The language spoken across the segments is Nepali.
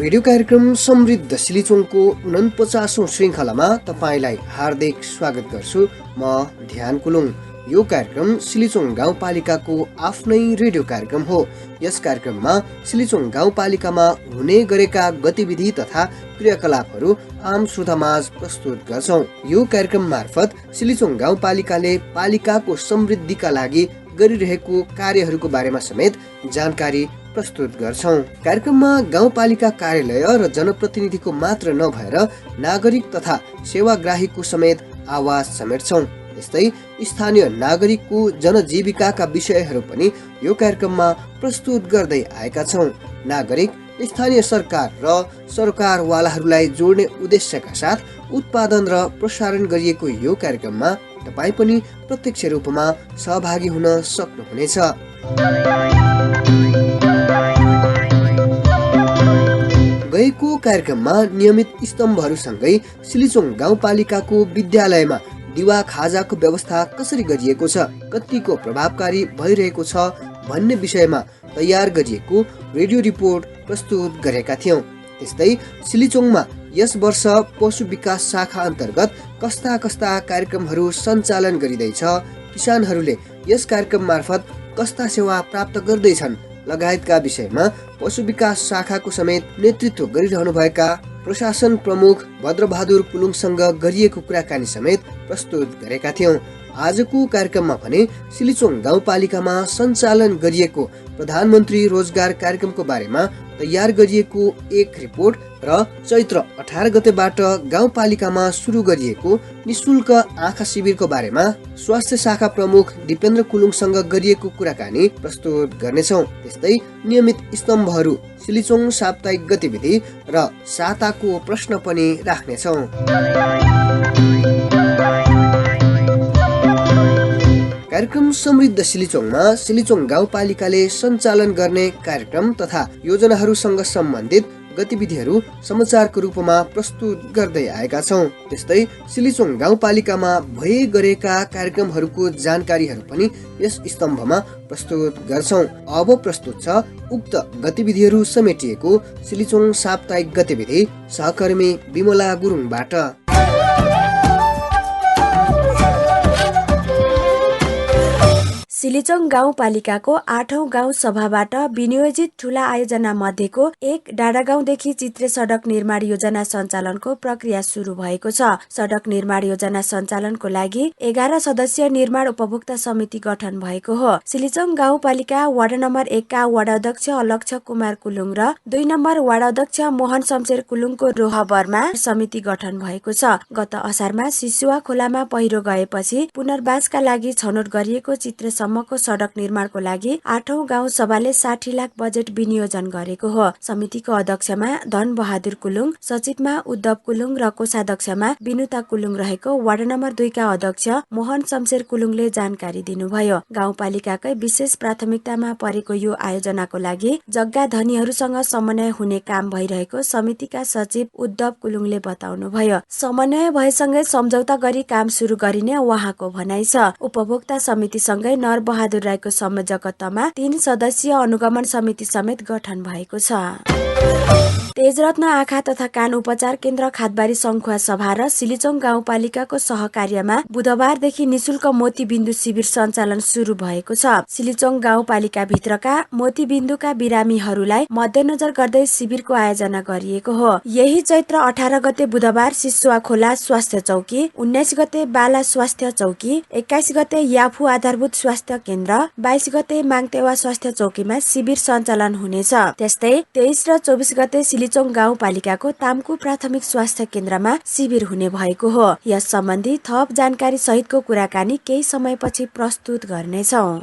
रेडियो कार्यक्रम समृद्ध सिलिचोङको 49औं श्रृङ्खलामा तपाईँलाई हार्दिक स्वागत गर्छु। म ध्यान कुलुङ। यो कार्यक्रम सिलिचोङ गाउँपालिकाको आफ्नै रेडियो कार्यक्रम हो। यस कार्यक्रममा सिलिचोङ गाउँपालिकामा हुने गरेका गतिविधि तथा क्रियाकलापहरू आम श्रोतामाझ प्रस्तुत गर्छौँ। यो कार्यक्रम मार्फत सिलिचोङ गाउँपालिकाले पालिकाको समृद्धिका लागि गरिरहेको कार्यहरूको बारेमा समेत जानकारी प्रस्तुत गर्छौँ। कार्यक्रममा गाउँपालिका कार्यालय र जनप्रतिनिधिको मात्र नभएर नागरिक तथा सेवाग्राहीको समेत आवाज समेट्छौँ। यस्तै स्थानीय नागरिकको जनजीविकाका विषयहरू पनि यो कार्यक्रममा प्रस्तुत गर्दै आएका छौँ। नागरिक, स्थानीय सरकार र सरकारवालाहरूलाई जोड्ने उद्देश्यका साथ उत्पादन र प्रसारण गरिएको यो कार्यक्रममा तपाईँ पनि प्रत्यक्ष रूपमा सहभागी हुन सक्नुहुनेछ। गएको कार्यक्रममा नियमित स्तम्भहरूसँगै सिलिचोङ गाउँपालिकाको विद्यालयमा दिवा खाजाको व्यवस्था कसरी गरिएको छ, कतिको प्रभावकारी भइरहेको छ भन्ने विषयमा तयार गरिएको रेडियो रिपोर्ट प्रस्तुत गरेका थियौँ। त्यस्तै सिलिचोङमा यस वर्ष पशु विकास शाखा अन्तर्गत कस्ता कस्ता कार्यक्रमहरू सञ्चालन गरिँदैछ, किसानहरूले यस कार्यक्रम मार्फत कस्ता सेवा प्राप्त गर्दैछन् लगायतका विषयमा पशु विकास शाखाको समेत नेतृत्व गरिरहनुभएका प्रशासन प्रमुख भद्रबहादुर कुलुङसँग गरिएको कुराकानी समेत प्रस्तुत गरेका थियौँ। आजको कार्यक्रममा भने सिलिचोङ गाउँपालिकामा सञ्चालन गरिएको प्रधानमन्त्री रोजगार कार्यक्रमको बारेमा तयार गरिएको एक रिपोर्ट र चैत्र 18 गतेबाट गाउँपालिकामा सुरु गरिएको निशुल्क आँखा शिविरको बारेमा स्वास्थ्य शाखा प्रमुख दिपेन्द्र कुलुङसँग गरिएको कुराकानी प्रस्तुत गर्नेछौँ। त्यस्तै नियमित स्तम्भहरू, सिलिचोङ साप्ताहिक गतिविधि र साताको प्रश्न पनि राख्नेछौँ। कार्यक्रम समृद्ध सिलिचोङमा सिलिचोङ गाउँपालिकाले सञ्चालन गर्ने कार्यक्रम तथा योजनाहरूसँग सम्बन्धित गतिविधिहरू समाचारको रूपमा प्रस्तुत गर्दै आएका छौँ। त्यस्तै सिलिचोङ गाउँपालिकामा भए गरेका कार्यक्रमहरूको जानकारीहरू पनि यस स्तम्भमा प्रस्तुत गर्छौँ। अब प्रस्तुत छ उक्त गतिविधिहरू समेटिएको सिलिचोङ साप्ताहिक गतिविधि सहकर्मी विमला गुरुङबाट। सिलिचोङ गाउँपालिकाको 8औं गाउँ सभाबाट विनियोजित ठूला आयोजना मध्येको एक डाँडागाउँदेखि चित्रे सडक निर्माण योजना सञ्चालनको प्रक्रिया सुरु भएको छ। सडक निर्माण योजना सञ्चालनको लागि 11 सदस्यीय निर्माण उपभोक्ता समिति गठन भएको हो। सिलिचोङ गाउँपालिका वार्ड नम्बर 1 का वार्ड अध्यक्ष अलक्ष कुमार कुलुङ र 2 नम्बर वार्ड अध्यक्ष मोहन शमशेर कुलुङको रोहबरमा समिति गठन भएको छ। गत असारमा सिसुवा खोलामा पहिरो गएपछि पुनर्वासका लागि छनौट गरिएको चित्रे को सडक निर्माणको लागि 8औं गाउँ सभाले 60 लाख बजेट विनियोजन गरेको हो। समितिको अध्यक्षमा धन बहादुर कुलुङ, सचिवमा उद्धव कुलुङ र कोषाध्यक्षमा विनुता कुलुङ रहेको वार्ड नम्बर 2 का अध्यक्ष मोहन शमशेर कुलुङले जानकारी दिनुभयो। गाउँपालिकाकै विशेष प्राथमिकतामा परेको यो आयोजनाको लागि जग्गा धनीहरूसँग समन्वय हुने काम भइरहेको समितिका सचिव उद्धव कुलुङले बताउनुभयो। समन्वय भएसँगै सम्झौता गरी काम सुरु गरिने उहाँको भनाइ छ। उपभोक्ता समितिसँगै बहादुर राईको संयोजकत्वमा 3 सदस्यीय अनुगमन समिति समेत गठन भएको छ। तेजरत्न आँखा तथा कान उपचार केन्द्र खातबारी सङ्खुवा सभा र सिलिचोङ गाउँपालिकाको सहकार्यमा बुधबारदेखि निशुल्क मोतीबिन्दु शिविर सञ्चालन सुरु भएको छ। सिलिचोङ गाउँपालिका भित्रका मोतीबिन्दुका बिरामीहरूलाई मध्यनजर गर्दै शिविरको आयोजना गरिएको हो। यही चैत्र 18 गते बुधबार सिसुवा खोला स्वास्थ्य चौकी, 19 गते बाला स्वास्थ्य चौकी, 21 गते याफु आधारभूत स्वास्थ्य केन्द्र, 22 गते माङतेवा स्वास्थ्य चौकीमा शिविर सञ्चालन हुनेछ। त्यस्तै 23 र 24 गते सिलिचोङ गाउँपालिकाको तामकु प्राथमिक स्वास्थ्य केन्द्रमा शिविर हुने भएको हो। यस सम्बन्धी थप जानकारी सहितको कुराकानी केही समयपछि प्रस्तुत गर्नेछौँ।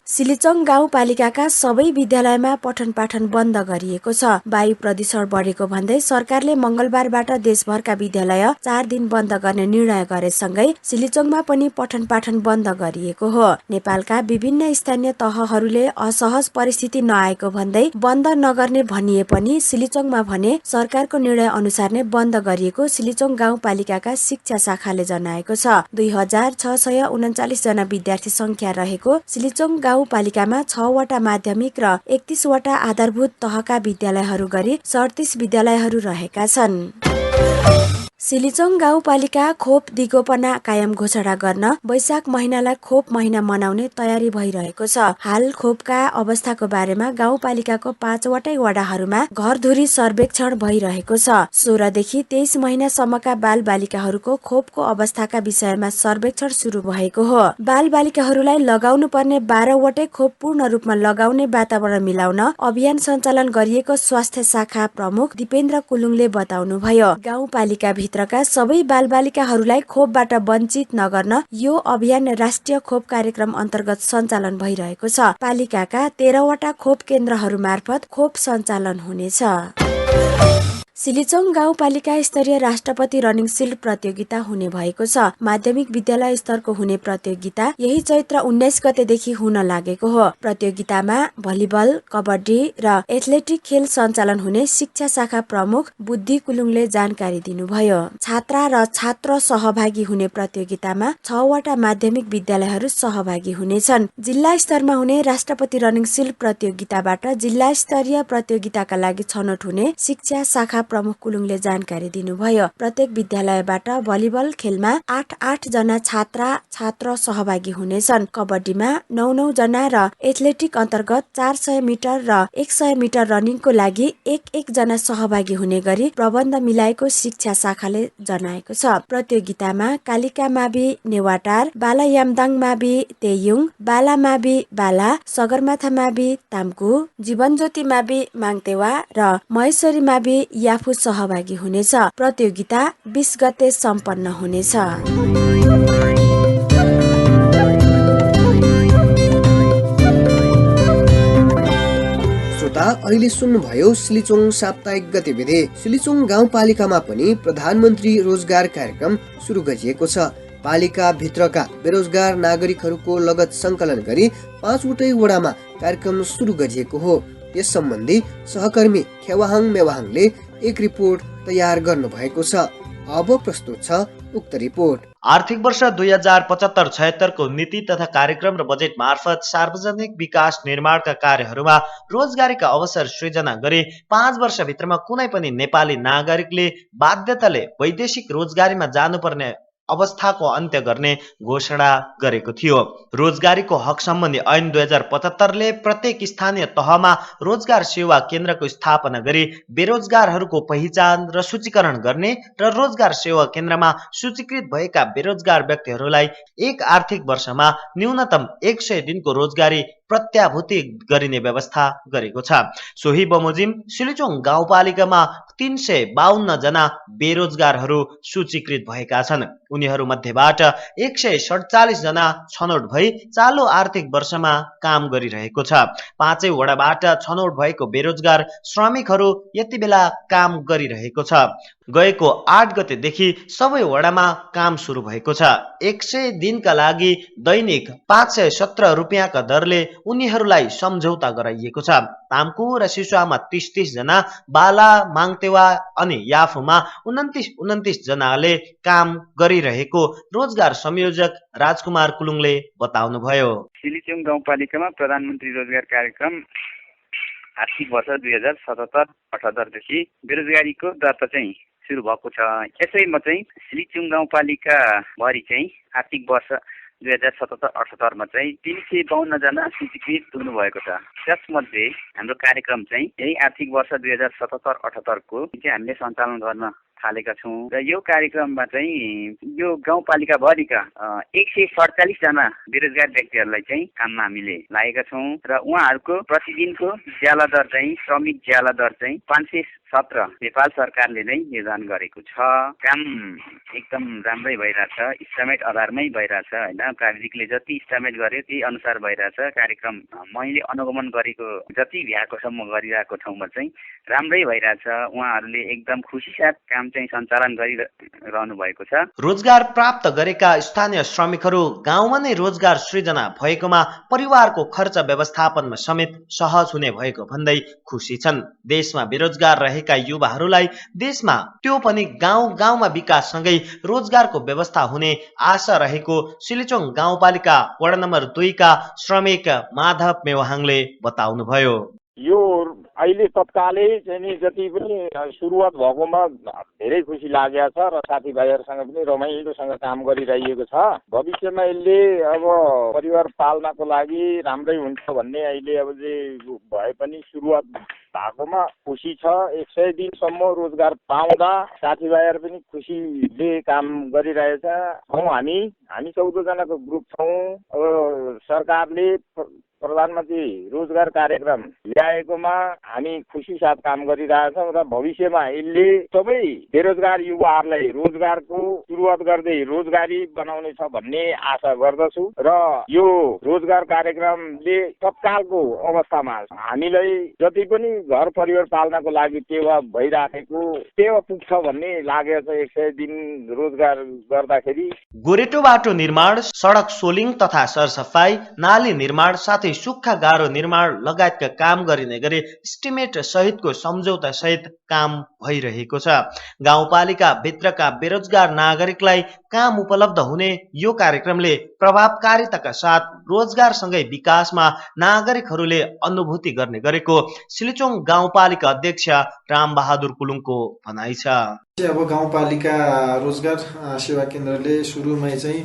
सिलिचोङ गाउँपालिकाका सबै विद्यालयमा पठन पाठन बन्द गरिएको छ। वायु प्रदूषण बढेको भन्दै सरकारले मंगलबारबाट देशभरका विद्यालय 4 दिन बन्द गर्ने निर्णय गरेसँगै सिलिचोङमा पनि पठन पाठन बन्द गरिएको हो। नेपालका विभिन्न स्थानीय तहहरूले असहज परिस्थिति नआएको भन्दै बन्द नगर्ने भनिए पनि सिलिचोङमा भने सरकारको निर्णय अनुसार नै बन्द गरिएको सिलिचोङ गाउँपालिकाका शिक्षा शाखाले जनाएको छ। 2639 जना विद्यार्थी संख्या रहेको सिलिचोङ गाउँपालिकामा 6 वटा माध्यमिक र 31 वटा आधारभूत तहका विद्यालयहरू गरी 37 विद्यालयहरू रहेका छन्। सिलिचोङ गाउँपालिका खोप दिगोपना कायम घोषणा गर्न वैशाख महिनालाई खोप महिना मनाउने तयारी भइरहेको छ। हाल खोपका अवस्थाको बारेमा गाउँपालिकाको 5 वटै वडाहरूमा घरधुरी सर्वेक्षण भइरहेको छ। 16 देखि 23 महिनासम्मका बालबालिकाहरूको खोपको अवस्थाका विषयमा सर्वेक्षण सुरु भएको हो। बालबालिकाहरूलाई लगाउनु पर्ने 12 वटै खोप पूर्ण रूपमा लगाउने वातावरण मिलाउन अभियान सञ्चालन गरिएको स्वास्थ्य शाखा प्रमुख दिपेन्द्र कुलुङले बताउनुभयो। गाउँपालिका भित्रका सबै बालबालिकाहरूलाई खोपबाट वञ्चित नगर्न यो अभियान राष्ट्रिय खोप कार्यक्रम अन्तर्गत सञ्चालन भइरहेको छ। पालिकाका 13 वटा खोप केन्द्रहरू मार्फत खोप सञ्चालन हुनेछ। सिलिचोङ गाउँपालिका स्तरीय राष्ट्रपति रनिङ सिल्ड प्रतियोगिता हुने भएको छ। माध्यमिक विद्यालय स्तरको हुने प्रतियोगिता यही चैत्र 19 गतेदेखि हुन लागेको हो। प्रतियोगितामा भलिबल, कबड्डी र एथलेटिक खेल सञ्चालन हुने शिक्षा शाखा प्रमुख बुद्धि कुलुङले जानकारी दिनुभयो। छात्रा र छात्र सहभागी हुने प्रतियोगितामा 6 वटा माध्यमिक विद्यालयहरू सहभागी हुनेछन्। जिल्ला स्तरमा हुने राष्ट्रपति रनिङ सिल्ड प्रतियोगिताबाट जिल्ला स्तरीय प्रतियोगिताका लागि छनौट हुने शिक्षा शाखा प्रमुख कुलुङले जानकारी दिनुभयो। प्रत्येक विद्यालयबाट भलिबल खेलमा 8 जना छात्र सहभागी हुनेछन्। कबड्डीमा 9 जना र एथलेटिक अन्तर्गत 400 मिटर र 100 मिटर रनिङको लागि 1 जना सहभागी हुने गरी प्रबन्ध मिलाएको शिक्षा शाखाले जनाएको छ। प्रतियोगितामा कालिका मावि नेवाटार, बाला यामदाङ मावि तेयुङ, बाला मावि बाला, सगरमाथा मावि ताम्कु, जीवनज्योति मावि माङतेवा र महेश्वरी मावि याफु सहभागी हुनेछ। प्रतियोगिता 20 गते सम्पन्न हुनेछ। श्रोता, अहिले सुन्नुभयो सिलिचोङ साप्ताहिक गतिविधि। सिलिचोङ गाउँपालिकामा पनि प्रधानमन्त्री रोजगार कार्यक्रम सुरु गरिएको छ। पालिका भित्रका बेरोजगार नागरिकहरूको लगत संकलन गरी 5 वटै वडामा कार्यक्रम सुरु गरिएको हो। यस सम्बन्धी सहकर्मी खेवाहाङ मेवाहाङले एक रिपोर्ट तयार गर्नु भएको छ। अब प्रस्तुत छ उक्त रिपोर्ट। आर्थिक वर्ष 2075-76 को नीति तथा कार्यक्रम र बजेट मार्फत सार्वजनिक विकास निर्माणका कार्यहरूमा रोजगारीका अवसर सृजना गरी 5 वर्षभित्रमा कुनै पनि नेपाली नागरिकले बाध्यताले वैदेशिक रोजगारीमा जानुपर्ने अवस्थाको अन्त्य गर्ने घोषणा गरेको थियो। रोजगारीको हक सम्बन्धी ऐन 2075 ले प्रत्येक स्थानीय तहमा रोजगार सेवा केन्द्रको स्थापना गरी बेरोजगारहरूको पहिचान र सूचीकरण गर्ने र रोजगार सेवा केन्द्रमा सूचीकृत भएका बेरोजगार व्यक्तिहरूलाई एक आर्थिक वर्षमा न्यूनतम 100 दिनको रोजगारी प्रत्याभूति गरिने व्यवस्था गरेको छ। सोही बमोजिम सिलिचोङ गाउँपालिकामा 352 जना बेरोजगारहरू सूचीकृत भएका छन्। उनीहरू मध्येबाट 147 जना छनौट भई चालु आर्थिक वर्षमा काम गरिरहेको छ। 5 वडाबाट छनौट भएको बेरोजगार श्रमिकहरू यति बेला काम गरिरहेको छ। गएको 8 गतेदेखि सबै वडामा काम सुरु भएको छ। 100 दिनका लागि दैनिक 517 रुपियाँका दरले उनीहरूलाई सम्झौता गराइएको छ। ताम्कु र सिसुवामा 30 जना, बाला, माङतेवा अनि याफुमा 29 जनाले काम गरिरहेको रोजगार संयोजक राजकुमार कुलुङले बताउनुभयो। सिलिचोङ गाउँपालिकामा प्रधानमन्त्री रोजगार कार्यक्रम आर्थिक वर्ष 2077-78 देखि बेरोजगारीको दर्ता चाहिँ सुरु भएको छ। यसैमा चाहिँ सिलिचोङ गाउँपालिका भरि चाहिँ आर्थिक वर्ष 2077-78 मा चाहिँ 352 जना सूचीकृत हुनुभएको छ। त्यसमध्ये हाम्रो कार्यक्रम चाहिँ यही आर्थिक वर्ष 2077-78 को चाहिँ हामीले सञ्चालन गर्न थालेका छौँ र यो कार्यक्रममा चाहिँ यो गाउँपालिका भरिका 147 जना बेरोजगार व्यक्तिहरूलाई चाहिँ काममा हामीले लागेका छौँ र उहाँहरूको प्रतिदिनको ज्याला दर चाहिँ श्रमिक ज्याला दर चाहिँ 517 नेपाल सरकारले नै निर्धारण गरेको छ। काम एकदम राम्रै भइरहेछ, इस्टिमेट आधारमै भइरहेछ होइन। प्राविधिकले जति इस्टिमेट गर्यो त्यही अनुसार भइरहेछ। कार्यक्रम मैले अनुगमन गरेको जति भ्याएकोसम्म गरिरहेको ठाउँमा चाहिँ राम्रै भइरहेछ। उहाँहरूले एकदम खुसी साथ काम कार्यक्रम चाहिँ सञ्चालन गरिरहनु भएको छ। रोजगार प्राप्त गरेका स्थानीय श्रमिकहरू गाउँमा नै रोजगार सृजना भएकोमा परिवारको खर्च व्यवस्थापनमा समेत सहज हुने भएको भन्दै खुसी छन्। देशमा बेरोजगार रहेका युवाहरूलाई देशमा त्यो पनि गाउँ गाउँमा विकाससँगै रोजगारको व्यवस्था हुने आशा रहेको सिलिचोङ गाउँपालिका वडा नम्बर 2 का श्रमिक माधव मेवाहाङले बताउनुभयो। यो अहिले तत्कालै चाहिँ नि जति पनि सुरुवात भएकोमा धेरै खुसी लागेको छ र साथीभाइहरूसँग पनि रमाइलोसँग काम गरिरहेको छ। भविष्यमा यसले अब परिवार पाल्नको लागि राम्रै हुन्छ भन्ने अहिले अब चाहिँ भए पनि सुरुवात भएकोमा खुसी छ। 100 दिनसम्म रोजगार पाउँदा साथीभाइहरू पनि खुसीले काम गरिरहेछ। हामी 14 जनाको ग्रुप छौँ। अब सरकारले प्रधानमन्त्री रोजगार कार्यक्रम ल्याएकोमा हामी खुसी साथ काम गरिरहेछौँ र भविष्यमा यसले सबै बेरोजगार युवाहरूलाई रोजगारको सुरुवात गर्दै रोजगारी बनाउने छ भन्ने आशा गर्दछु र यो रोजगार कार्यक्रमले तत्कालको अवस्थामा हामीलाई जति पनि घर परिवार पाल्नको लागि टेवा भइराखेको टेवा पुग्छ भन्ने लागेको छ। 100 दिन रोजगार गर्दाखेरि गोरेटो बाटो निर्माण, सडक सोलिङ तथा सरसफाई, नाली निर्माण साथै सुक्खा गाह्रो निर्माण लगायतका काम गरिने गरी इस्टिमेट सहितको सम्झौता सहित काम भइरहेको छ। गाउँपालिका भित्रका बेरोजगार नागरिकलाई काम उपलब्ध हुने यो कार्यक्रमले प्रभावकारिताका साथ रोजगारसँगै विकासमा नागरिकहरूले अनुभूति गर्ने गरेको सिलिचोङ गाउँपालिका अध्यक्ष रामबहादुर कुलुङको भनाइ छ। अब गाउँपालिका रोजगार सेवा केन्द्रले सुरुमै चाहिँ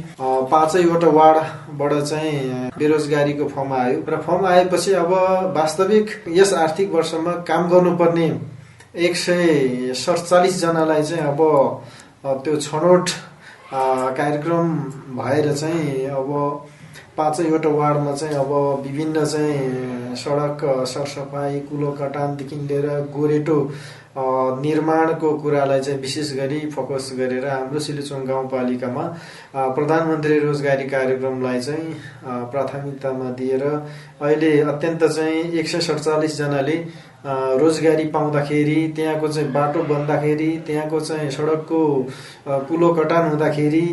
5वटा वार्डबाट चाहिँ बेरोजगारीको फर्म आयो र फर्म आएपछि अब वास्तविक यस आर्थिक वर्षमा काम गर्नुपर्ने 147 जनालाई चाहिँ अब त्यो छनौट कार्यक्रम भएर चाहिँ अब 5वटा वार्डमा चाहिँ अब विभिन्न चाहिँ सडक सरसफाई, कुलो कटानदेखि लिएर गोरेटो निर्माणको कुरालाई चाहिँ विशेष गरी फोकस गरेर हाम्रो सिलिचोङ गाउँपालिकामा प्रधानमन्त्री रोजगारी कार्यक्रमलाई चाहिँ प्राथमिकतामा दिएर अहिले अत्यन्त चाहिँ 147 जनाले रोजगारी पाउँदाखेरि, त्यहाँको चाहिँ बाटो बन्दाखेरि, त्यहाँको चाहिँ सडकको कुलो कटान हुँदाखेरि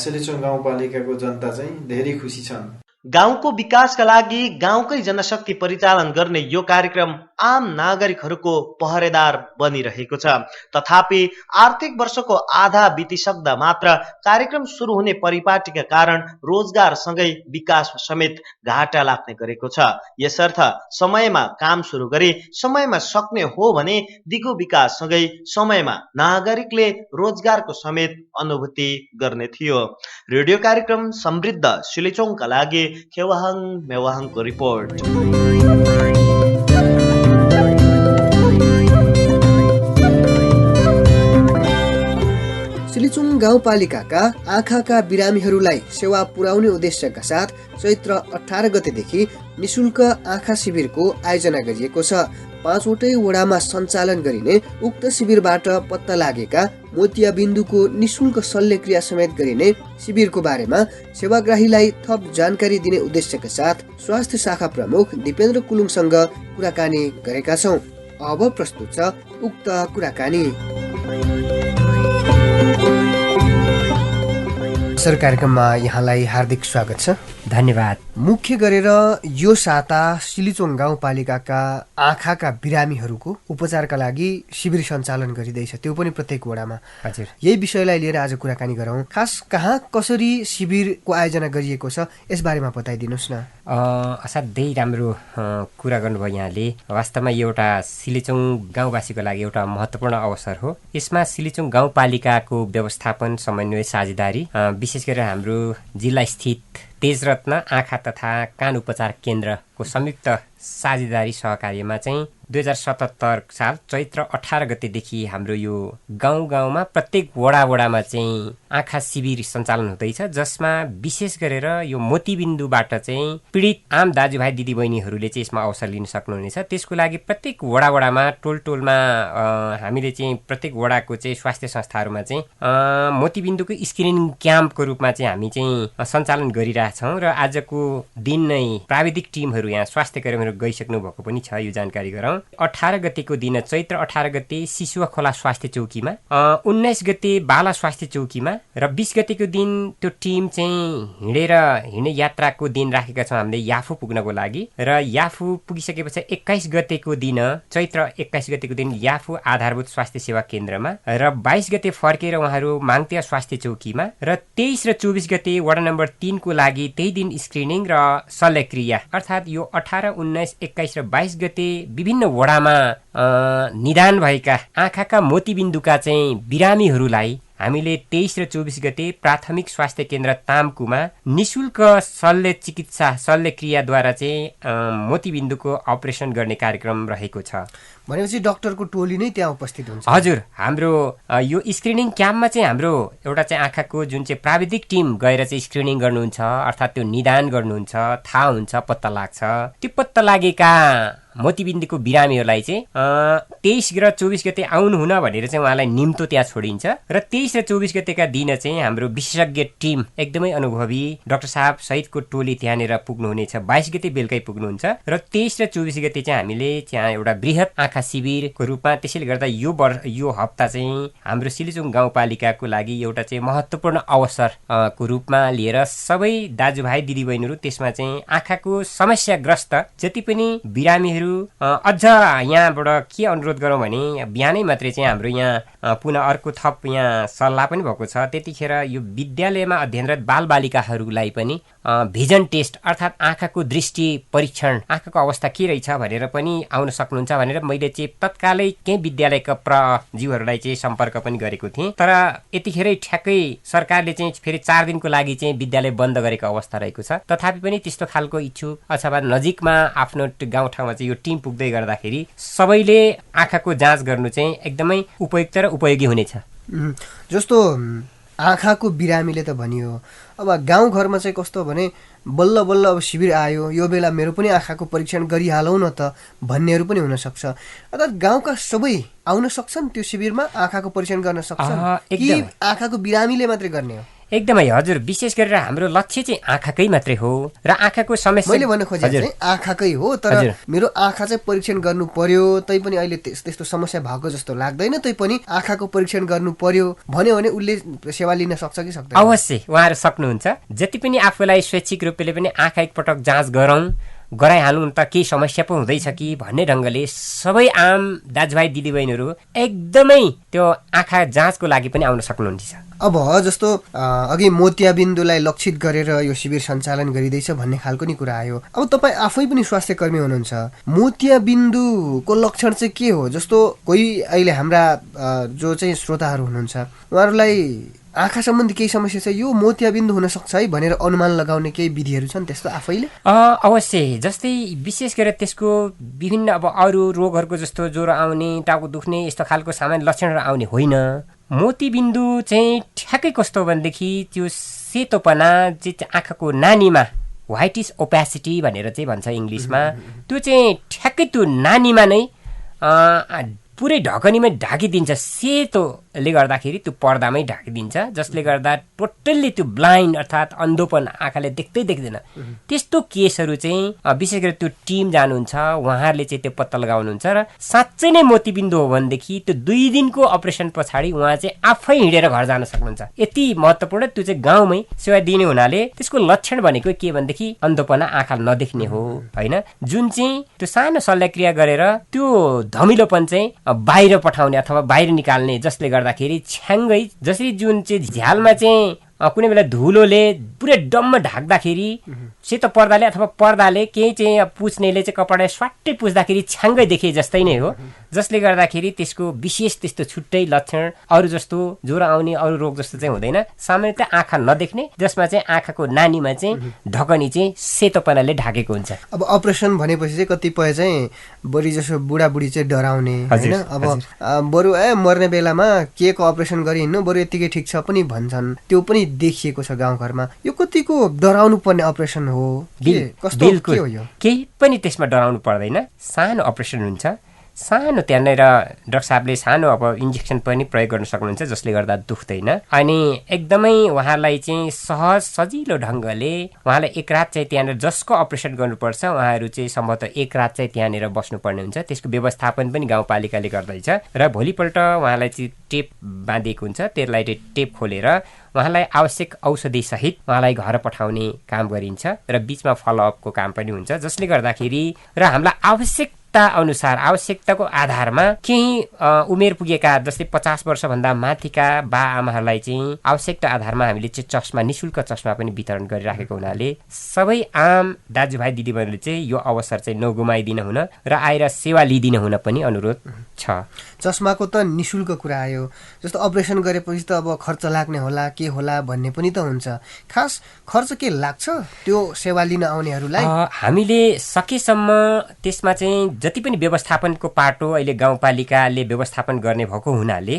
सिलिचोङ गाउँपालिकाको जनता चाहिँ धेरै खुसी छन्। गाउँको विकासका लागि गाउँकै जनशक्ति परिचालन गर्ने यो कार्यक्रम आम नागरिकहरूको पहरेदार बनिरहेको छ। तथापि आर्थिक वर्षको आधा बितिसक्दा मात्र कार्यक्रम सुरु हुने परिपाटीका कारण रोजगारसँगै विकासमा समेत घाटा लाग्ने गरेको छ। यसर्थ समयमा काम सुरु गरी समयमा सक्ने हो भने दिगो विकाससँगै समयमा नागरिकले रोजगारको समेत अनुभूति गर्ने थियो। रेडियो कार्यक्रम समृद्ध सिलिचोङका लागि खेवाहाङ मेवाहाङको रिपोर्ट। सिलिचोङ गाउँपालिकाका आँखाका बिरामीहरूलाई सेवा पुर्याउने उद्देश्यका साथ चैत्र 18 गतेदेखि निशुल्क आँखा शिविरको आयोजना गरिएको छ। 5वटै वडामा सञ्चालन गरिने उक्त शिविरबाट पत्ता लागेका मोतियाबिन्दुको निशुल्क शल्यक्रिया समेत गरिने शिविरको बारेमा सेवाग्राहीलाई थप जानकारी दिने उद्देश्यका साथ स्वास्थ्य शाखा प्रमुख दिपेन्द्र कुलुङसँग कुराकानी गरेका छौँ। अब प्रस्तुत छ उक्त कुराकानी। सर, कार्यक्रममा यहाँलाई हार्दिक स्वागत छ। धन्यवाद। मुख्य गरेर यो साता सिलिचोङ गाउँपालिकाका आँखाका बिरामीहरूको उपचारका लागि शिविर सञ्चालन गरिँदैछ, त्यो पनि प्रत्येक वडामा। हजुर, यही विषयलाई लिएर आज कुराकानी गरौँ। खास कहाँ कसरी शिविरको आयोजना गरिएको छ यसबारेमा बताइदिनुहोस् न। असाध्यै राम्रो कुरा गर्नुभयो यहाँले। वास्तवमा यो एउटा सिलिचोङ गाउँवासीको लागि एउटा महत्त्वपूर्ण अवसर हो। यसमा सिलिचोङ गाउँपालिकाको व्यवस्थापन समन्वय साझेदारी, विशेष गरेर हाम्रो जिल्ला स्थित तेजरत्न आँखा तथा कान उपचार केन्द्रको संयुक्त साझेदारी सहकार्यमा चाहिँ 2077 साल चैत्र 18 गतेदेखि हाम्रो यो गाउँ गाउँमा प्रत्येक वडामा चाहिँ आँखा शिविर सञ्चालन हुँदैछ, जसमा विशेष गरेर यो मोतीबिन्दुबाट चाहिँ पीडित आम दाजुभाइ दिदीबहिनीहरूले चाहिँ यसमा अवसर लिन सक्नुहुनेछ। त्यसको लागि प्रत्येक वडामा टोलमा हामीले चाहिँ प्रत्येक वडाको चाहिँ स्वास्थ्य संस्थाहरूमा चाहिँ मोतीबिन्दुको स्क्रिनिङ क्याम्पको रूपमा चाहिँ हामी चाहिँ सञ्चालन गरिरहेछौँ र आजको दिन नै प्राविधिक टिमहरू यहाँ स्वास्थ्य कर्मीहरू गइसक्नु भएको पनि छ। यो जानकारी गरौँ। 18 गतेको दिन चैत्र 18 गते सिसुवा खोला स्वास्थ्य चौकीमा, 19 गते बाला स्वास्थ्य चौकीमा र 20 गतेको दिन त्यो टिम चाहिँ हिँड्ने यात्राको दिन राखेका छौँ हामीले याफु पुग्नको लागि। र याफु पुगिसकेपछि 21 गतेको दिन चैत्र 21 गतेको दिन याफु आधारभूत स्वास्थ्य सेवा केन्द्रमा र 22 गते फर्केर उहाँहरू माङतिया स्वास्थ्य चौकीमा र 23 र 24 गते वडा नम्बर 3 को लागि त्यही दिन स्क्रिनिङ र शल्यक्रिया अर्थात् यो 18, 19, 21 र 22 गते विभिन्न वडामा निदान भएका आँखाका मोतीबिन्दुका चाहिँ बिरामीहरूलाई हामीले 23 र 24 गते प्राथमिक स्वास्थ्य केन्द्र तामकुमा निशुल्क शल्यक्रियाद्वारा चाहिँ मोतीबिन्दुको अपरेसन गर्ने कार्यक्रम रहेको छ। भनेपछि डाक्टरको टोली नै त्यहाँ उपस्थित हुन्छ? हजुर, हाम्रो यो स्क्रिनिङ क्याम्पमा चाहिँ हाम्रो एउटा चाहिँ आँखाको जुन चाहिँ प्राविधिक टिम गएर चाहिँ स्क्रिनिङ गर्नुहुन्छ, अर्थात् त्यो निदान गर्नुहुन्छ, थाहा हुन्छ, पत्ता लाग्छ। त्यो पत्ता लागेका मोतीबिन्दुको बिरामीहरूलाई चाहिँ 23 र 24 गते आउनुहुन भनेर चाहिँ उहाँलाई निम्तो त्यहाँ छोडिन्छ र 23 र 24 गतेका दिन चाहिँ हाम्रो विशेषज्ञ टिम एकदमै अनुभवी डाक्टर साहब सहितको टोली त्यहाँनिर पुग्नुहुनेछ। 22 गते बेलुकै पुग्नुहुन्छ र 23 र 24 गते चाहिँ हामीले त्यहाँ एउटा बृहत आँखा शिविरको रूपमा, त्यसैले गर्दा यो हप्ता चाहिँ हाम्रो सिलिचुङ गाउँपालिकाको लागि एउटा चाहिँ महत्त्वपूर्ण अवसरको रूपमा लिएर सबै दाजुभाइ दिदीबहिनीहरू त्यसमा चाहिँ आँखाको समस्याग्रस्त जति पनि बिरामीहरू अझ यहाँबाट के अनुरोध गरौँ भने बिहानै मात्रै चाहिँ हाम्रो यहाँ पुनः अर्को थप यहाँ सल्लाह पनि भएको छ। त्यतिखेर यो विद्यालयमा अध्ययनरत बालबालिकाहरूलाई पनि भिजन टेस्ट अर्थात् आँखाको दृष्टि परीक्षण, आँखाको अवस्था के रहेछ भनेर पनि आउन सक्नुहुन्छ भनेर मैले चाहिँ तत्कालै केही विद्यालयका प्रजीवहरूलाई चाहिँ सम्पर्क पनि गरेको थिएँ। तर यतिखेरै ठ्याक्कै सरकारले चाहिँ फेरि 4 दिनको लागि चाहिँ विद्यालय बन्द गरेको अवस्था रहेको छ। तथापि पनि त्यस्तो खालको इच्छुक अथवा नजिकमा आफ्नो गाउँठाउँमा चाहिँ यो टिम पुग्दै गर्दाखेरि सबैले आँखाको जाँच गर्नु चाहिँ एकदमै उपयुक्त र उपयोगी हुनेछ। जस्तो आँखाको बिरामीले त भनियो, अब गाउँघरमा चाहिँ कस्तो भने बल्ल बल्ल अब शिविर आयो, यो बेला मेरो पनि आँखाको परीक्षण गरिहालौँ न त भन्नेहरू पनि हुनसक्छ। अर्थात् गाउँका सबै आउन सक्छन् त्यो शिविरमा, आँखाको परीक्षण गर्न सक्छन् कि आँखाको बिरामीले मात्रै गर्ने हो? एकदमै हजुर, विशेष गरेर हाम्रो लक्ष्य चाहिँ आँखाकै मात्रै हो र आँखाको समस्या मैले भन्न खोजेँ चाहिँ आँखाकै हो। तर मेरो आँखा चाहिँ परीक्षण गर्नु पर्यो, तैपनि अहिले त्यस्तो समस्या भएको जस्तो लाग्दैन, तैपनि आँखाको परीक्षण गर्नु पर्यो भन्यो भने उसले सेवा लिन सक्छ कि सक्दैन? अवश्य उहाँहरू सक्नुहुन्छ। जति पनि आफूलाई स्वैच्छिक रूपले पनि आँखा एकपटक जाँच गराइहाल्नु त केही समस्या पो हुँदैछ कि भन्ने ढङ्गले सबै आम दाजुभाइ दिदीबहिनीहरू एकदमै त्यो आँखा जाँचको लागि पनि आउन सक्नुहुन्छ। अब जस्तो अघि मोतियाबिन्दुलाई लक्षित गरेर यो शिविर सञ्चालन गरिँदैछ भन्ने खालको नि कुरा आयो। अब तपाईँ आफै पनि स्वास्थ्य कर्मी हुनुहुन्छ, मोतियाबिन्दुको लक्षण चाहिँ के हो? जस्तो कोही अहिले हाम्रा जो चाहिँ श्रोताहरू हुनुहुन्छ उहाँहरूलाई आँखा सम्बन्धी केही समस्या छ, यो मोतियाबिन्दु हुन सक्छ है भनेर अनुमान लगाउने केही विधिहरू छन् त्यस्तो आफैले? अवश्य, जस्तै विशेष गरेर त्यसको विभिन्न अब अरू रोगहरूको जस्तो ज्वरो आउने, टाउको दुख्ने यस्तो खालको सामान्य लक्षणहरू आउने होइन। मोतीबिन्दु चाहिँ ठ्याक्कै कस्तो भनेदेखि त्यो सेतोपना चाहिँ आँखाको नानीमा व्हाइटिस ओपेसिटी भनेर चाहिँ भन्छ इङ्ग्लिसमा, त्यो चाहिँ ठ्याक्कै त्यो नानीमा नै पुरै ढकनीमै ढाकिदिन्छ, सेतोले गर्दाखेरि त्यो पर्दामै ढाकिदिन्छ, जसले गर्दा टोटल्ली त्यो ब्लाइन्ड अर्थात् अन्धोपन, आँखाले देख्दैन। त्यस्तो केसहरू चाहिँ विशेष गरी त्यो टिम जानुहुन्छ, उहाँहरूले चाहिँ त्यो पत्ता लगाउनुहुन्छ र साँच्चै नै मोतीबिन्दु हो भनेदेखि त्यो 2 दिनको अपरेसन पछाडि उहाँ चाहिँ आफै हिँडेर घर जान सक्नुहुन्छ। यति महत्त्वपूर्ण त्यो चाहिँ गाउँमै सेवा दिने हुनाले त्यसको लक्षण भनेको के भनेदेखि अन्धोपना, आँखा नदेख्ने हो होइन, जुन चाहिँ त्यो सानो शल्यक्रिया गरेर त्यो धमिलोपन चाहिँ बाहिर पठाउने अथवा बाहिर निकाल्ने, जसले गर्दाखेरि छ्याङ्गै जसरी जुन चाहिँ झ्यालमा चाहिँ कुनै बेला धुलोले पुरै डम्म ढाक्दाखेरि सेतो पर्दाले अथवा पर्दाले केही चाहिँ पुछ्नेले चाहिँ कपडा स्वाट्टै पुछ्दाखेरि छ्याङ्गै देखे जस्तै नै हो, जसले गर्दाखेरि त्यसको विशेष त्यस्तो छुट्टै लक्षण अरू जस्तो ज्वरो आउने अरू रोग जस्तो चाहिँ हुँदैन। सामान्यतः आँखा नदेख्ने, जसमा चाहिँ आँखाको नानीमा चाहिँ ढकनी चाहिँ सेतोपनाले ढाकेको हुन्छ। अब अपरेसन भनेपछि चाहिँ कतिपय चाहिँ बढी जसो बुढाबुढी चाहिँ डराउने होइन, अब बरु मर्ने बेलामा के को अपरेसन गरिहिँड्नु, बरु यतिकै ठिक छ पनि भन्छन्, त्यो पनि देखिएको छ गाउँघरमा। यो कतिको डराउनु पर्ने अपरेसन हो? बिल्कुल, केही पनि त्यसमा डराउनु पर्दैन। सानो अपरेसन हुन्छ, सानो त्यहाँनिर डाक्टर साहबले सानो अब इन्जेक्सन पनि प्रयोग गर्न सक्नुहुन्छ जसले गर्दा दुख्दैन अनि एकदमै उहाँलाई चाहिँ सहज सजिलो ढङ्गले उहाँलाई एक रात चाहिँ त्यहाँनिर जसको अपरेसन गर्नुपर्छ उहाँहरू चाहिँ सम्भवतः एक रात चाहिँ त्यहाँनिर बस्नुपर्ने हुन्छ। त्यसको व्यवस्थापन पनि गाउँपालिकाले गर्दैछ र भोलिपल्ट उहाँलाई चाहिँ टेप बाँधिएको हुन्छ, त्यसलाई टेप खोलेर उहाँलाई आवश्यक औषधि सहित उहाँलाई घर पठाउने काम गरिन्छ र बीचमा फलोअपको काम पनि हुन्छ जसले गर्दाखेरि र हामीलाई अनुसार आवश्यकताको आधारमा केही उमेर पुगेका जस्तै 50 वर्षभन्दा माथिका बा आमाहरूलाई चाहिँ आवश्यकता आधारमा हामीले चाहिँ चस्मा निशुल्क चस्मा पनि वितरण गरिराखेको हुनाले सबै आम दाजुभाइ दिदीबहिनीले चाहिँ यो अवसर चाहिँ नगुमाइदिन हुन र आएर सेवा लिइदिन हुन पनि अनुरोध छ। चस्माको त निशुल्क कुरा आयो, जस्तो अपरेसन गरेपछि त अब खर्च लाग्ने होला के होला भन्ने पनि त हुन्छ, खास खर्च के लाग्छ त्यो सेवा लिन आउनेहरूलाई? हामीले सकेसम्म त्यसमा चाहिँ जति पनि व्यवस्थापनको पाटो अहिले गाउँपालिकाले व्यवस्थापन गर्ने भएको हुनाले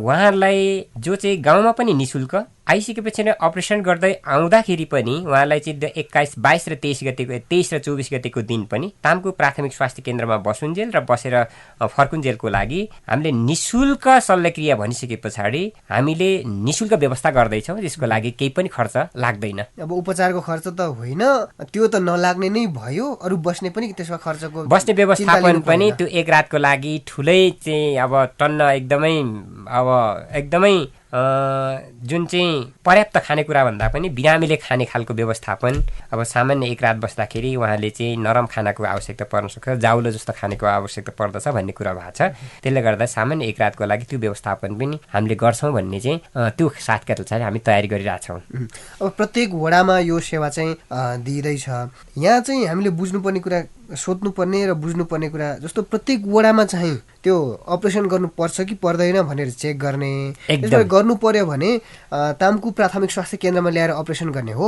उहाँहरूलाई जो चाहिँ गाउँमा पनि निशुल्क आइसकेपछि नै अपरेसन गर्दै आउँदाखेरि पनि उहाँलाई चाहिँ 21, 22 र 23 गतेको 23 र 24 गतेको दिन पनि तामको प्राथमिक स्वास्थ्य केन्द्रमा बसुन्जेल र बसेर फर्कुन्जेलको लागि हामीले निशुल्क शल्यक्रिया भनिसके पछाडि हामीले निशुल्क व्यवस्था गर्दैछौँ, त्यसको लागि केही पनि खर्च लाग्दैन। अब उपचारको खर्च त होइन, त्यो त नलाग्ने नै भयो, अरू बस्ने पनि त्यसमा खर्चको बस्ने व्यवस्थापन पनि त्यो एक रातको लागि ठुलै चाहिँ अब टन्न एकदमै जुन चाहिँ पर्याप्त खानेकुरा भन्दा पनि बिरामीले खाने खालको व्यवस्थापन। अब सामान्य एक रात बस्दाखेरि उहाँले चाहिँ नरम खानाको आवश्यकता पर्न सक्छ, जाउलो जस्तो खानेको आवश्यकता पर्दछ भन्ने कुरा भएको छ। त्यसले गर्दा सामान्य एक रातको लागि त्यो व्यवस्थापन पनि हामीले गर्छौँ भन्ने चाहिँ त्यो साथका चाहिँ हामी तयारी गरिरहेछौँ। अब प्रत्येक वडामा यो सेवा चाहिँ दिँदैछ, यहाँ चाहिँ हामीले बुझ्नुपर्ने कुरा, सोध्नुपर्ने र बुझ्नुपर्ने कुरा जस्तो प्रत्येक वडामा चाहिँ त्यो अपरेसन गर्नुपर्छ कि पर्दैन भनेर चेक गर्ने, गर्नु पर्यो भने तामकु प्राथमिक स्वास्थ्य केन्द्रमा ल्याएर अपरेसन गर्ने हो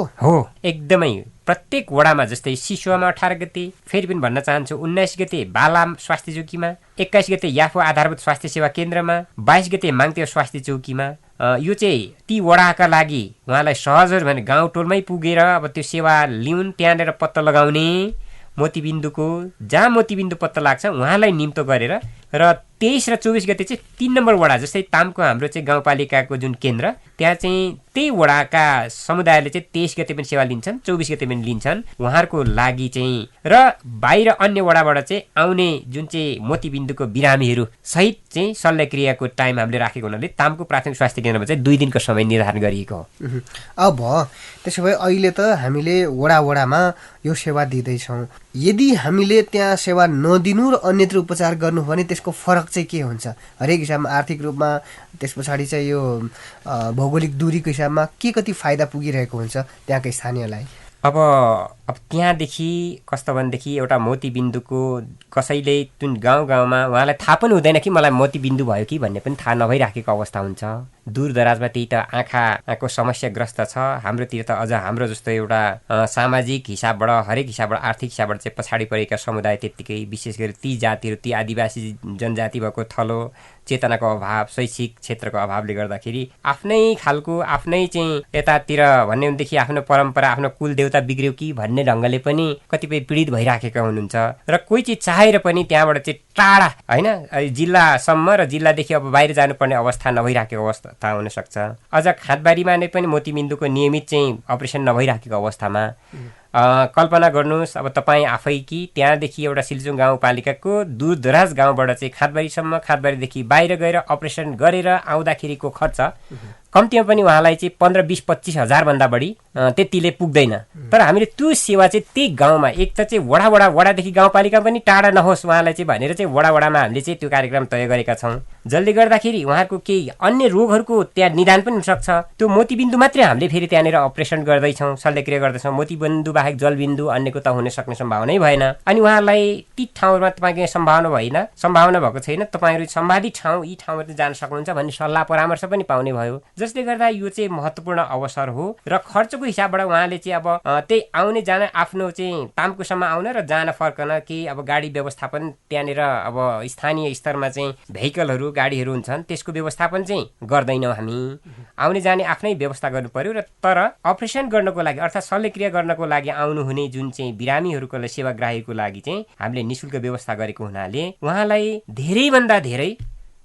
एकदमै प्रत्येक वडामा। जस्तै सिसुवामा 18 गते, फेरि पनि भन्न चाहन्छु 19 गते बालाम स्वास्थ्य चौकीमा, 21 गते याफो आधारभूत स्वास्थ्य सेवा केन्द्रमा, 22 गते माङतेवा स्वास्थ्य चौकीमा। यो चाहिँ ती वडाका लागि उहाँलाई सहज भने गाउँ टोलमै पुगेर अब त्यो सेवा लिउन्, त्यहाँनिर पत्ता लगाउने मोतीबिन्दुको जहाँ मोतीबिन्दु पत्ता लाग्छ उहाँलाई निम्तो गरेर र 23 र 24 गते चाहिँ 3 नम्बर वडा जस्तै तामको हाम्रो चाहिँ गाउँपालिकाको जुन केन्द्र त्यहाँ चाहिँ त्यही वडाका समुदायले चाहिँ 23 गते पनि सेवा लिन्छन्, 24 गते पनि लिन्छन् उहाँहरूको लागि चाहिँ। र बाहिर अन्य वडाबाट चाहिँ आउने जुन चाहिँ मोतीबिन्दुको बिरामीहरू सहित चाहिँ शल्यक्रियाको टाइम हामीले राखेको हुनाले तामको प्राथमिक स्वास्थ्य केन्द्रमा चाहिँ 2 दिनको समय निर्धारण गरिएको हो। अब त्यसो भए अहिले त हामीले वडामा यो सेवा दिँदैछौँ, यदि हामीले त्यहाँ सेवा नदिनु र अन्यत्र उपचार गर्नु भने त्यसको फरक चाहिँ के हुन्छ? हरेक हिसाबमा आर्थिक रूपमा, त्यस पछाडि चाहिँ यो भौगोलिक दूरीको हिसाबमा के कति फाइदा पुगिरहेको हुन्छ त्यहाँकै स्थानीयलाई? अब त्यहाँदेखि कस्तो भनेदेखि एउटा मोतीबिन्दुको कसैले जुन गाउँमा उहाँलाई थाहा पनि हुँदैन कि मलाई मोतीबिन्दु भयो कि भन्ने पनि थाहा नभइराखेको अवस्था हुन्छ। दूर दराजमा त्यही त आँखाको समस्याग्रस्त छ। हाम्रोतिर त अझ हाम्रो जस्तो एउटा सामाजिक हिसाबबाट, हरेक हिसाबबाट, आर्थिक हिसाबबाट चाहिँ पछाडि परेका समुदाय त्यत्तिकै, विशेष गरी ती जातिहरू, ती आदिवासी जनजाति भएको थलो चेतनाको अभाव, शैक्षिक क्षेत्रको अभावले गर्दाखेरि आफ्नै खालको आफ्नै चाहिँ यतातिर भन्ने भनेदेखि आफ्नो परम्परा, आफ्नो कुल देवता बिग्रियो कि भन्ने ढङ्गले पनि कतिपय पीडित भइराखेका हुनुहुन्छ। र कोही चाहिँ चाहेर पनि त्यहाँबाट चाहिँ टाढा होइन जिल्लासम्म र जिल्लादेखि अब बाहिर जानुपर्ने अवस्था नभइराखेको अवस्था हुनसक्छ। अझ खाँदबारीमा नै पनि मोतीबिन्दुको नियमित चाहिँ अपरेसन नभइराखेको अवस्थामा कल्पना गर्नुहोस् अब तपाईँ आफै कि त्यहाँदेखि एउटा सिलिचुङ गाउँपालिकाको दूरदराज गाउँबाट चाहिँ खाँदबारीसम्म, खाँदबारीदेखि बाहिर गएर अपरेसन गरेर आउँदाखेरिको खर्च कम्तीमा पनि उहाँलाई चाहिँ 15, 20, 25 हजार भन्दा बढी त्यतिले पुग्दैन। तर हामीले त्यो सेवा चाहिँ त्यही गाउँमा, एक त चाहिँ वडादेखि गाउँपालिका पनि टाढा नहोस् उहाँलाई चाहिँ भनेर चाहिँ वडामा हामीले चाहिँ त्यो कार्यक्रम तय गरेका छौँ, जसले गर्दाखेरि उहाँहरूको केही अन्य रोगहरूको त्यहाँ निदान पनि हुनसक्छ। त्यो मोतीबिन्दु मात्रै हामीले फेरि त्यहाँनिर अपरेसन गर्दैछौँ, शल्यक्रिया गर्दैछौँ, मोतीबिन्दु बाहेक जलबिन्दु अन्यको त हुन सक्ने सम्भावनै भएन। अनि उहाँलाई ती ठाउँमा तपाईँको सम्भावना भएको छैन, तपाईँहरू सम्भावित ठाउँ यी ठाउँमा चाहिँ जान सक्नुहुन्छ भन्ने सल्लाह परामर्श पनि पाउने भयो। जसले गर्दा यो चाहिँ महत्त्वपूर्ण अवसर हो। र खर्चको हिसाबबाट उहाँले चाहिँ अब त्यही आउने जान आफ्नो चाहिँ तामकोसम्म आउन र जान फर्कन केही अब गाडी व्यवस्थापन त्यहाँनिर अब स्थानीय स्तरमा चाहिँ भेहिकलहरू, गाडीहरू हुन्छन्, त्यसको व्यवस्थापन चाहिँ गर्दैनौँ हामी। आउने जाने आफ्नै व्यवस्था गर्नु पर्यो र तर अपरेसन गर्नको लागि अर्थात् शल्यक्रिया गर्नको लागि आउनुहुने जुन चाहिँ बिरामीहरूको सेवाग्राहीको लागि चाहिँ हामीले निशुल्क व्यवस्था गरेको हुनाले उहाँलाई धेरैभन्दा धेरै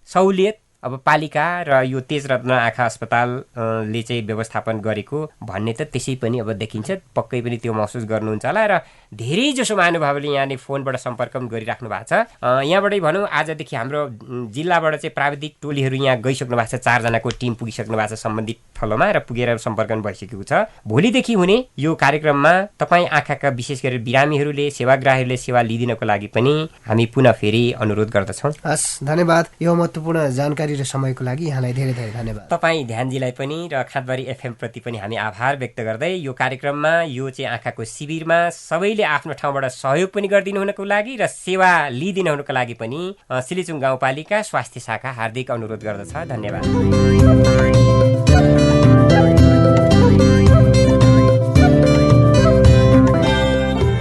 सहुलियत अब पालिका र यो तेजरत्न आँखा अस्पतालले चाहिँ व्यवस्थापन गरेको भन्ने त त्यसै पनि अब देखिन्छ, पक्कै पनि त्यो महसुस गर्नुहुन्छ होला। र धेरै जसो महानुभावले यहाँले फोनबाट सम्पर्क पनि गरिराख्नु भएको छ। यहाँबाटै भनौँ आजदेखि हाम्रो जिल्लाबाट चाहिँ प्राविधिक टोलीहरू यहाँ गइसक्नु भएको छ, 4 जनाको टिम पुगिसक्नु भएको छ सम्बन्धित ठाउँमा र पुगेर सम्पर्क भइसकेको छ। भोलिदेखि हुने यो कार्यक्रममा तपाईँ आँखाका विशेष गरेर बिरामीहरूले सेवाग्राहीहरूले सेवा लिइदिनको लागि पनि हामी पुनः फेरि अनुरोध गर्दछौँ। हस्, धन्यवाद यो महत्त्वपूर्ण जानकारी र समयको लागि यहाँलाई धेरै धेरै धन्यवाद। तपाईँ ध्यानजीलाई पनि र खाँदबारी एफएम प्रति पनि हामी आभार व्यक्त गर्दै यो कार्यक्रममा यो चाहिँ आँखाको शिविरमा सबैले आफ्नो ठाउँबाट सहयोग पनि गरिदिनु हुनको लागि र सेवा लिइदिनु हुनको लागि पनि सिलिचुङ गाउँपालिका स्वास्थ्य शाखा हार्दिक अनुरोध गर्दछ। धन्यवाद।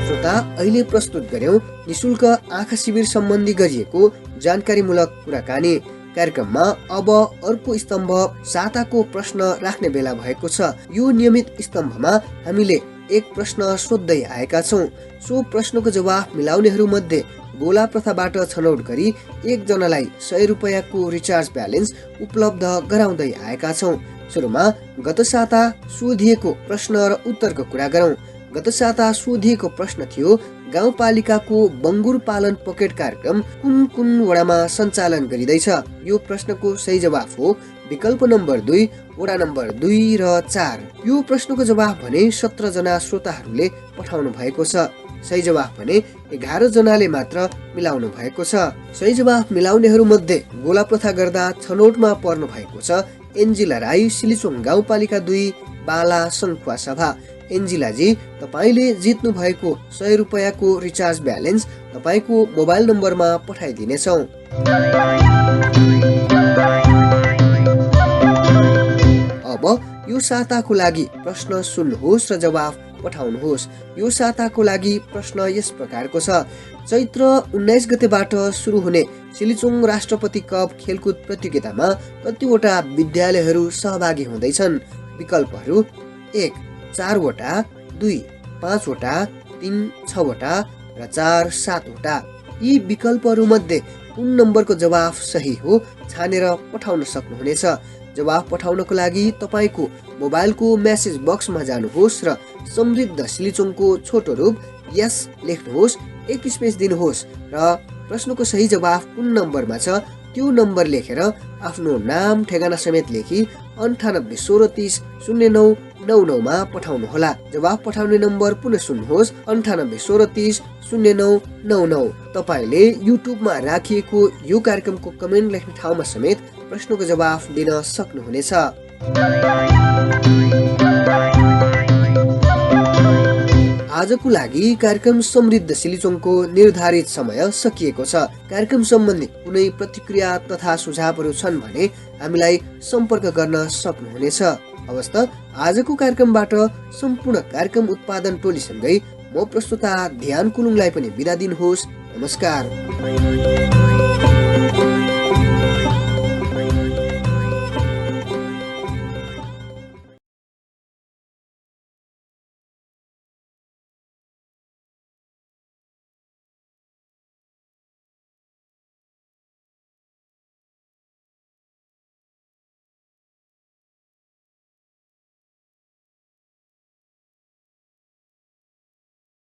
श्रोता, अहिले प्रस्तुत गर्यौं निशुल्क आँखा शिविर सम्बन्धी गरिएको जानकारीमूलक कुराकानी। कार्यक्रममा अब अर्को स्तम्भ साताको प्रश्न राख्ने बेला भएको छ। यो नियमित स्तम्भमा हामीले एक प्रश्न सोध्दै आएका छौँ। सो प्रश्नको जवाफ मिलाउनेहरू मध्ये गोला प्रथाबाट छनौट गरी एकजनालाई 100 रुपैयाँको रिचार्ज ब्यालेन्स उपलब्ध गराउँदै आएका छौँ। सुरुमा गत साता सोधिएको प्रश्न र उत्तरको कुरा गरौँ। गत साता सोधिएको प्रश्न थियो, गाउँपालिकाको बङ्गुर पालन पकेट कार्यक्रम कुन कुन वडामा सञ्चालन गरिँदैछ? यो प्रश्नको सही जवाफ हो विकल्प नम्बर 2, वडा नम्बर 2 र 4। यो प्रश्नको जवाफ भने 17 जना श्रोताहरूले पठाउनु भएको छ। सही जवाफ भने 11 जनाले मात्र मिलाउनु भएको छ। सही जवाफ मिलाउनेहरू मध्ये गोला प्रथा गर्दा छनौटमा पर्नु भएको छ एन्जिला राई, सिलिचुङ गाउँपालिका 2, बाला सङ्खुवा सभा। एन्जिलाजी, तपाईँले जित्नु भएको 100 रुपैयाँको रिचार्ज ब्यालेन्स तपाईँको मोबाइल नम्बरमा पठाइदिनेछौँ। अब यो साताको लागि प्रश्न सुन्नुहोस् र जवाफ पठाउनुहोस्। यो साताको लागि प्रश्न यस प्रकारको छ, चैत्र 19 गतेबाट सुरु हुने सिलिचुङ राष्ट्रपति कप खेलकुद प्रतियोगितामा कतिवटा विद्यालयहरू सहभागी हुँदैछन्? विकल्पहरू 1 4 वटा, 2 5 वटा, 3 6 वटा र 4 7 वटा। यी विकल्पहरू मध्ये कुन नम्बरको जवाफ सही हो छानेर पठाउन सक्नुहुनेछ। जवाफ पठाउनको लागि तपाईँको मोबाइलको मेसेज बक्समा जानुहोस् र समृद्ध सिलिचुङको छोटो रूप यस लेख्नुहोस्, एक स्पेस दिनुहोस् र प्रश्नको सही जवाफ कुन नम्बरमा छ त्यो नम्बर लेखेर आफ्नो नाम ठेगाना समेत लेखी 98 16 30 0999 मा पठाउनुहोला। जवाफ पठाउने नम्बर पुनः सुन्नुहोस्, 98 16 30 0999। तपाईँले युट्युबमा राखिएको यो कार्यक्रमको कमेन्ट लेख्ने ठाउँमा समेत प्रश्नको जवाफ दिन सक्नुहुनेछ। आजको लागि कार्यक्रम समृद्ध सिलिचुङको निर्धारित समय सकिएको छ। कार्यक्रम सम्बन्धी कुनै प्रतिक्रिया तथा सुझावहरू छन् भने हामीलाई सम्पर्क गर्न सक्नुहुनेछ। हवस् त, आजको कार्यक्रमबाट सम्पूर्ण कार्यक्रम उत्पादन टोलीसँगै म प्रस्तुता ध्यान कुलुङलाई पनि बिदा दिनुहोस्। नमस्कार।